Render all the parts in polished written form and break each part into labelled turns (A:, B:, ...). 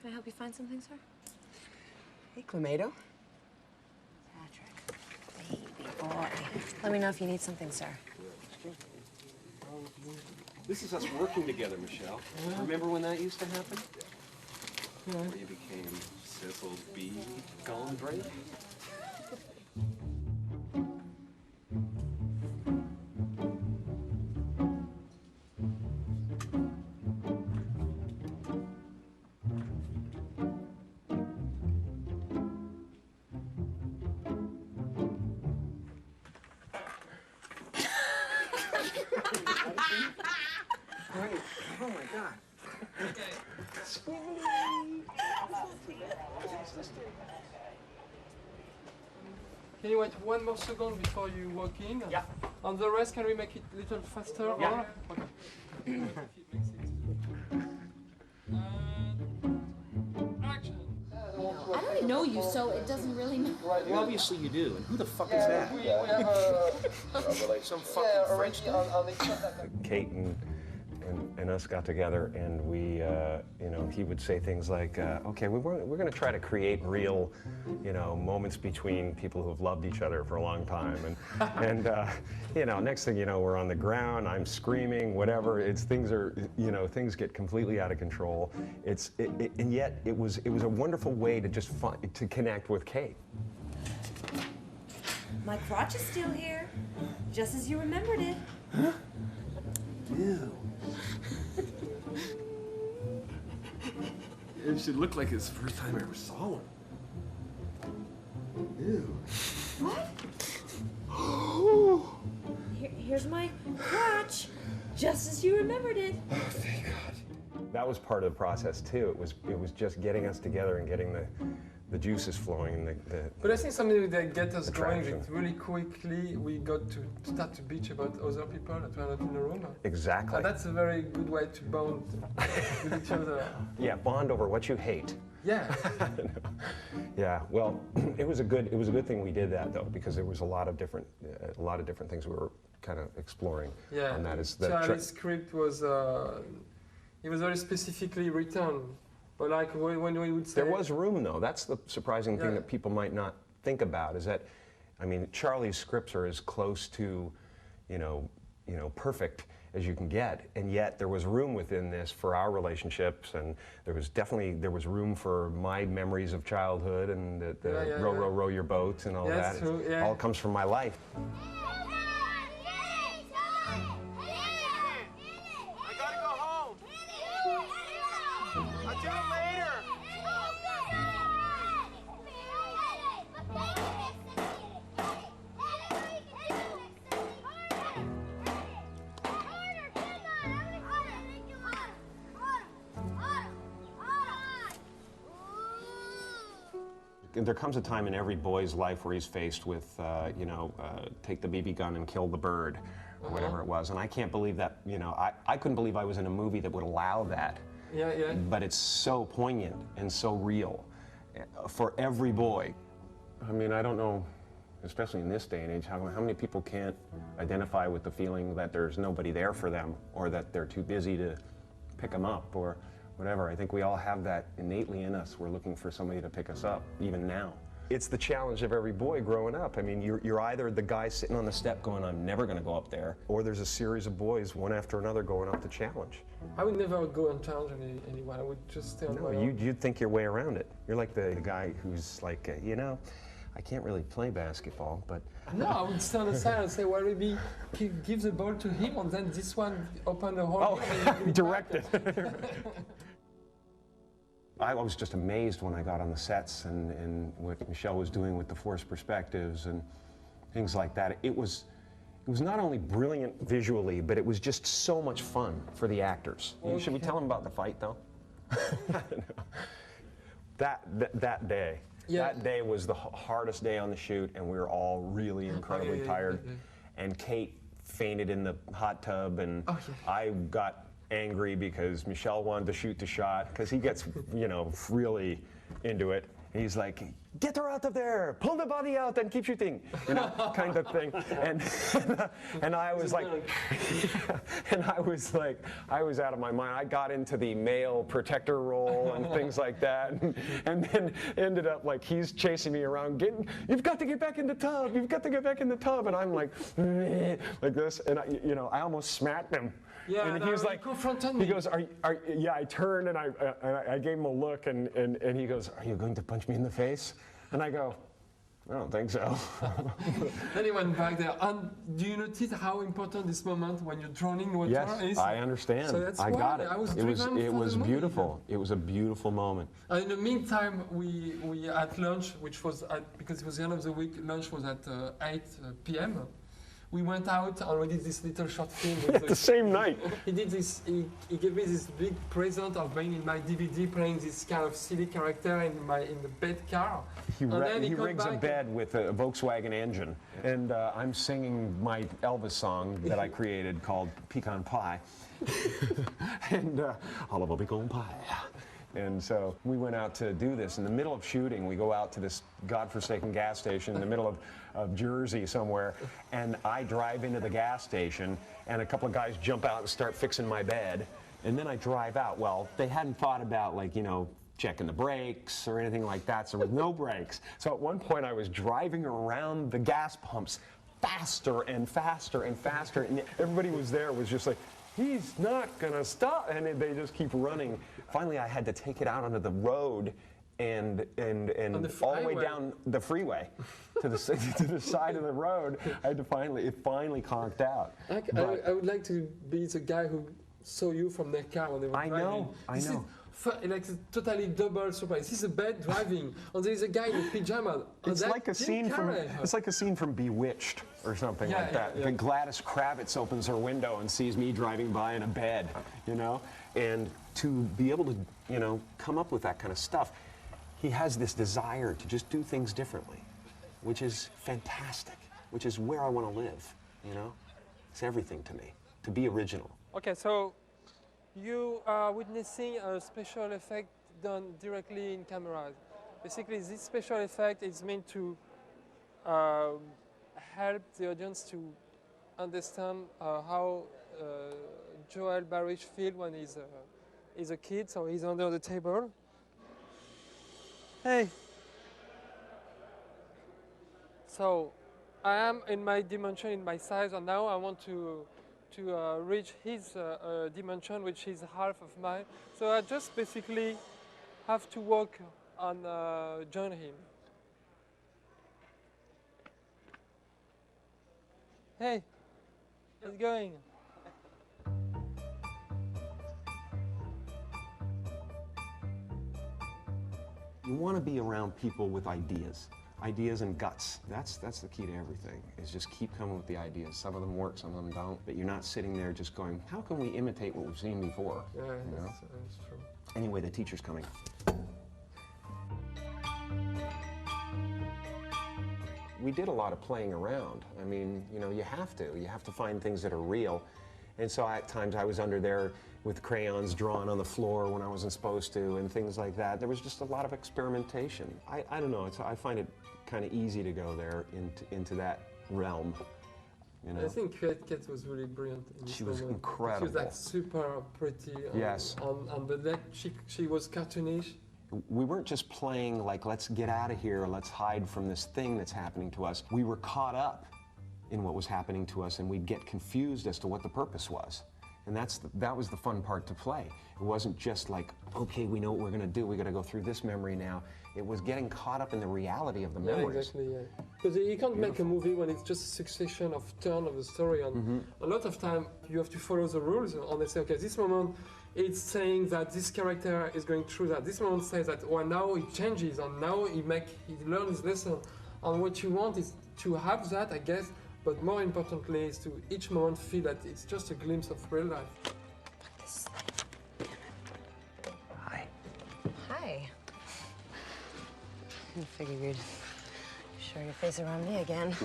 A: Can I help you find something, sir?
B: Hey, Clamato.
A: Patrick, baby boy. Let me know if you need something, sir.
C: This is us working together, Michelle. Remember when that used to happen? Where you became Cecil B. Gondry? Great. Oh my God. Sweet.
D: Can you wait 1 more second before you walk in?
C: Yeah.
D: On the rest, can we make it a little faster?
C: Yeah.
D: Or? Okay. Action.
E: I don't even know you, so it doesn't really matter.
C: Well, obviously you do. And who the fuck is that?
D: We have
C: Some fucking French guy?
F: Kate and us got together, and we, you know, he would say things like, okay, we're going to try to create real, you know, moments between people who have loved each other for a long time. And you know, next thing you know, we're on the ground, I'm screaming, whatever. Things are, you know, things get completely out of control. And yet it was a wonderful way to just to connect with Kate.
G: My crotch is still here, just as you remembered it.
C: Ew. It should look like it's the first time I ever saw one. Ew.
G: What? Here's my crotch, just as you remembered it.
C: Oh, thank God.
F: That was part of the process too. It was just getting us together and getting the juices flowing. And
D: But I think something that get us going
F: attraction.
D: is really quickly we got to start to bitch about other people that were not in the room.
F: Exactly.
D: And that's a very good way to bond with each other.
F: Yeah, bond over what you hate.
D: Yeah.
F: Yeah. Well, it was a good thing we did that though, because there was a lot of different things we were kind of exploring.
D: Yeah.
F: And that is
D: Charlie's script was it was very specifically written. But like when we would say...
F: There was room, though. That's the surprising thing that people might not think about, is that, I mean, Charlie's scripts are as close to, you know, perfect as you can get, and yet there was room within this for our relationships, and there was room for my memories of childhood and the row your boat and all that.
D: True,
F: It all comes from my life. There comes a time in every boy's life where he's faced with, you know, take the BB gun and kill the bird, or whatever it was. And I can't believe that, you know, I couldn't believe I was in a movie that would allow that.
D: Yeah, yeah.
F: But it's so poignant and so real for every boy. I mean, I don't know, especially in this day and age, how many people can't identify with the feeling that there's nobody there for them, or that they're too busy to pick them up, or whatever. I think we all have that innately in us. We're looking for somebody to pick us up, even now. It's the challenge of every boy growing up. I mean, you're either the guy sitting on the step going, I'm never going to go up there, or there's a series of boys, one after another, going up the challenge.
D: I would never go and challenge anyone. I would just stay on my own.
F: You'd think your way around it. You're like the guy who's like, you know, I can't really play basketball, but...
D: No, I would stand aside and say, well, maybe give the ball to him, and then this one open the hole.
F: Oh, direct it. I was just amazed when I got on the sets and what Michel was doing with the forced perspectives and things like that. It was not only brilliant visually, but it was just so much fun for the actors.
D: Okay.
F: Should we tell them about the fight, though? That day.
D: Yeah.
F: That day was the hardest day on the shoot, and we were all really incredibly tired. And Kate fainted in the hot tub, and I got angry because Michel wanted to shoot the shot, because he gets, you know, really into it. he's like, get her out of there, pull the body out and keep shooting, you know, kind of thing. And I was like, and I was like, I was out of my mind. I got into the male protector role and things like that, and then ended up like he's chasing me around, you've got to get back in the tub, you've got to get back in the tub, and I'm like this, and I almost smacked him.
D: Yeah,
F: and he was like,
D: confronted me.
F: he goes, yeah, I turned and I gave him a look, and he goes, are you going to punch me in the face? And I go, I don't think so.
D: Then he went back there. And do you notice how important this moment when you're drowning water
F: yes,
D: is?
F: I understand.
D: So that's
F: I
D: why
F: got it.
D: I was
F: It was beautiful. It was a beautiful moment.
D: And in the meantime, we at lunch, which was because it was the end of the week, lunch was at 8 p.m. We went out and we did this little short film.
F: At the same night.
D: He did this. He gave me this big present of being in my DVD, playing this kind of silly character in the bed car.
F: He rigs a bed with a Volkswagen engine, and I'm singing my Elvis song that I created called Pecan Pie, and all of a pecan pie. And so we went out to do this. In the middle of shooting, we go out to this godforsaken gas station in the middle of Jersey somewhere, and I drive into the gas station, and a couple of guys jump out and start fixing my bed, and then I drive out. Well, they hadn't thought about, like, you know, checking the brakes or anything like that, so there was no brakes. So at one point I was driving around the gas pumps faster and faster and faster, and everybody was just like, he's not gonna stop, and they just keep running. Finally, I had to take it out onto the road and all the way down the freeway to the side of the road. I had to it finally conked out.
D: I would like to be the guy who saw you from their car when they were driving.
F: I know.
D: Like a totally double surprise. This is a bed driving, and there is a guy in pajamas.
F: It's like a scene from Bewitched or something like that.
D: Yeah.
F: And Gladys Kravitz opens her window and sees me driving by in a bed, you know? And to be able to, you know, come up with that kind of stuff, he has this desire to just do things differently, which is fantastic, which is where I want to live, you know? It's everything to me, to be original.
D: Okay, so you are witnessing a special effect done directly in cameras. Basically, this special effect is meant to help the audience to understand how Joel Barish feels when he's a kid, so he's under the table. Hey! So, I am in my dimension, in my size, and now I want to reach his dimension, which is half of mine. So I just basically have to walk and join him. Hey, how's it going?
F: You want to be around people with ideas. Ideas and guts. That's the key to everything, is just keep coming with the ideas. Some of them work, some of them don't, but you're not sitting there just going, how can we imitate what we've seen before?
D: Yeah,
F: you know?
D: that's true.
F: Anyway, the teacher's coming. We did a lot of playing around. I mean, you know, you have to find things that are real. And so at times I was under there with crayons drawn on the floor when I wasn't supposed to and things like that. There was just a lot of experimentation. I don't know, I find it kind of easy to go there into that realm. You know?
D: I think Kate was really brilliant.
F: She was incredible.
D: She was like super pretty.
F: Yes.
D: On the deck, she was cartoonish.
F: We weren't just playing like, let's get out of here, let's hide from this thing that's happening to us. We were caught up in what was happening to us, and we'd get confused as to what the purpose was. And that was the fun part to play. It wasn't just like, okay, we know what we're going to do, we got to go through this memory now. It was getting caught up in the reality of the memories.
D: Yeah, exactly, yeah. Because you can't make a movie when it's just a succession of turn of the story, and a lot of time you have to follow the rules, and they say, okay, this moment it's saying that this character is going through that. This moment says that, well, now he changes, and now he learns his lesson. And what you want is to have that, I guess, but more importantly is to each moment feel that it's just a glimpse of real life.
F: Hi.
A: Hi. I figured you'd show your face around me again.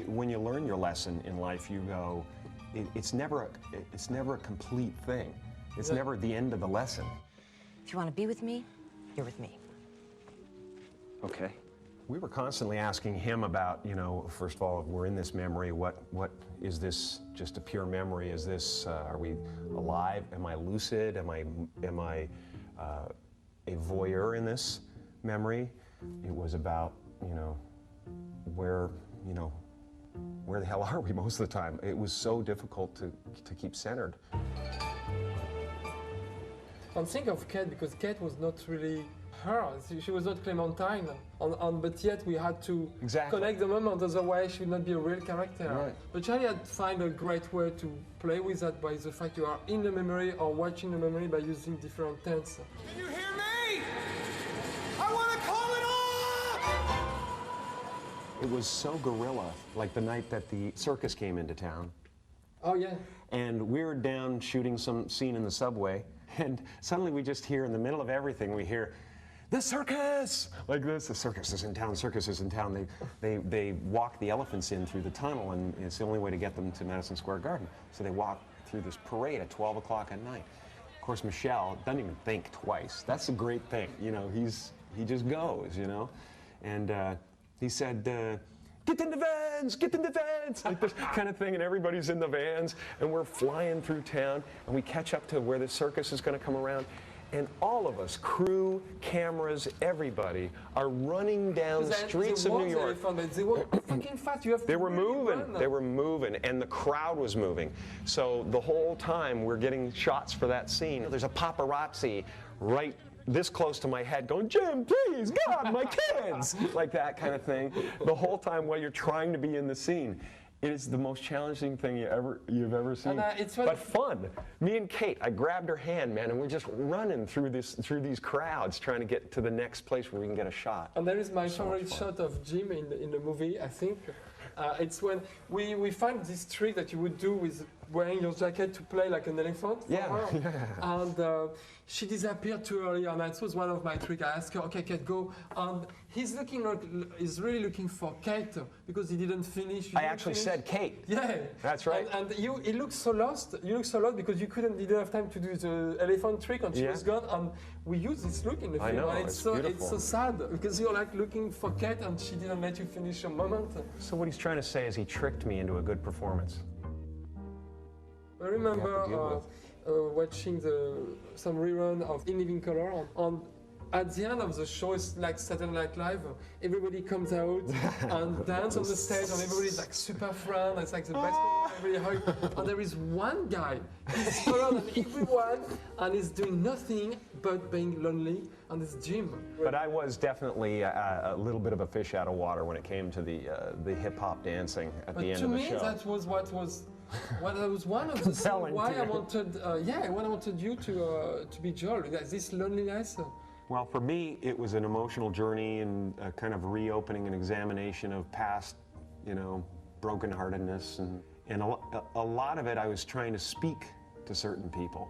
F: When you learn your lesson in life, you go, it's never a complete thing. It's never the end of the lesson.
A: If you want to be with me, you're with me.
C: Okay.
F: We were constantly asking him about, you know, first of all, we're in this memory, what is this just a pure memory? Is this, are we alive? Am I lucid? Am I a voyeur in this memory? It was about, you know, where the hell are we most of the time? It was so difficult to keep centered.
D: And think of Kate, because Kate was not really her. She was not Clementine, but yet we had to connect the moment, otherwise she would not be a real character.
F: Right.
D: But Charlie had to find a great way to play with that by the fact you are in the memory or watching the memory by using different tense.
H: Can you hear me? I want to call it off!
F: It was so guerrilla, like the night that the circus came into town.
D: Oh yeah.
F: And we were down shooting some scene in the subway, and suddenly we just hear, in the middle of everything, we hear, "The circus!" Like this, the circus is in town, circus is in town. They walk the elephants in through the tunnel, and it's the only way to get them to Madison Square Garden. So they walk through this parade at 12 o'clock at night. Of course, Michel doesn't even think twice. That's the great thing, you know, he just goes, you know? And he said, "Get in the vans, get in the vans," like this kind of thing, and everybody's in the vans, and we're flying through town, and we catch up to where the circus is gonna come around. And all of us, crew, cameras, everybody, are running down the streets of New York.
D: They were fucking fast. You have to
F: They were moving.
D: run.
F: They were moving, and the crowd was moving. So the whole time we're getting shots for that scene. There's a paparazzi right this close to my head going, "Jim, please, God, my kids!" like that kind of thing. The whole time while you're trying to be in the scene. It is the most challenging thing you've ever seen, but fun. Me and Kate, I grabbed her hand, man, and we're just running through these crowds, trying to get to the next place where we can get a shot.
D: And there is my favorite shot of Jim in the movie, I think. It's when we find this trick that you would do with wearing your jacket to play like an elephant.
F: Yeah.
D: And she disappeared too early, and that was one of my tricks. I asked her, "Okay, Kate, go." And he's really looking for Kate because he didn't finish.
F: I actually said Kate.
D: Yeah.
F: That's right.
D: And you look so lost. You look so lost because you didn't have time to do the elephant trick, and she was gone. And we use this look in the film.
F: I know,
D: and
F: it's beautiful.
D: It's so sad because you're like looking for Kate, and she didn't let you finish your moment.
F: So what he's trying to say is he tricked me into a good performance.
D: I remember watching some rerun of In Living Color. At the end of the show, it's like Saturday Night Live. Everybody comes out and dance on the stage, and everybody's like super fun. It's like the best moment, everybody hug. And there is one guy, he's taller than everyone, and he's doing nothing but being lonely, and it's Jim.
F: But I was definitely a little bit of a fish out of water when it came to the hip-hop dancing at the end of the show.
D: To me, that was what was one of the things why I wanted, when I wanted you to be Joel, this loneliness.
F: Well, for me, it was an emotional journey and a kind of reopening and examination of past, you know, brokenheartedness. And a lot of it, I was trying to speak to certain people,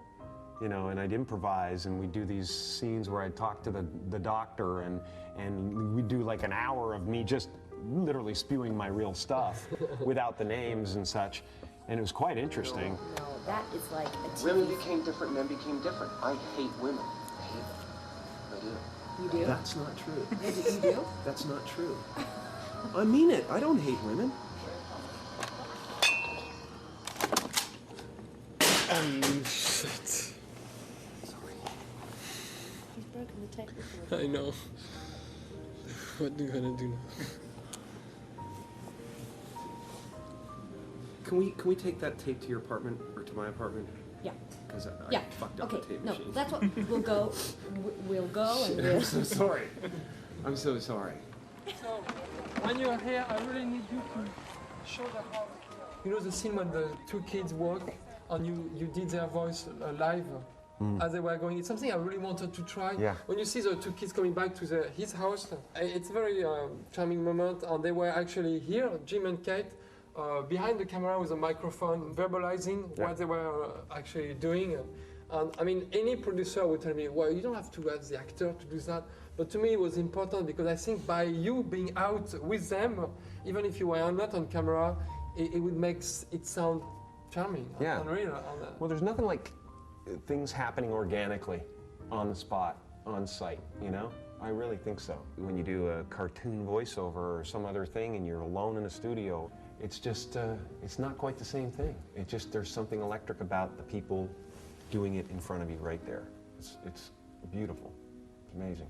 F: you know, and I'd improvise, and we'd do these scenes where I'd talk to the doctor, and we'd do like an hour of me just literally spewing my real stuff without the names and such. And it was quite interesting.
E: No, that is like a TV.
C: Women became different, men became different. I hate women. I hate them. I do.
E: You do?
C: That's not true.
E: You do?
C: That's not true. I mean it. I don't hate women.
D: Shit.
C: Sorry.
G: He's broken the tape before.
D: I know. What are you gonna do now?
C: Can we take that tape to your apartment or to my apartment?
E: Yeah.
C: Because I
E: Yeah.
C: fucked up
E: Okay.
C: the tape
E: No,
C: machine.
E: that's what we'll go. We'll go and
C: I'm so sorry. I'm so sorry.
D: So, when you're here, I really need you to show the house. You know the scene when the two kids walk and you did their voice live as they were going? It's something I really wanted to try.
F: Yeah.
D: When you see the two kids coming back to his house, it's a very charming moment, and they were actually here, Jim and Kate, behind the camera with a microphone, verbalizing what they were actually doing. And I mean, any producer would tell me, well, you don't have to ask the actor to do that. But to me, it was important because I think by you being out with them, even if you were not on camera, it would make it sound charming and real.
F: Well, there's nothing like things happening organically on the spot. on site, you know? I really think so. When you do a cartoon voiceover or some other thing and you're alone in a studio, it's just, it's not quite the same thing. It just, there's something electric about the people doing it in front of you right there. It's beautiful. It's amazing.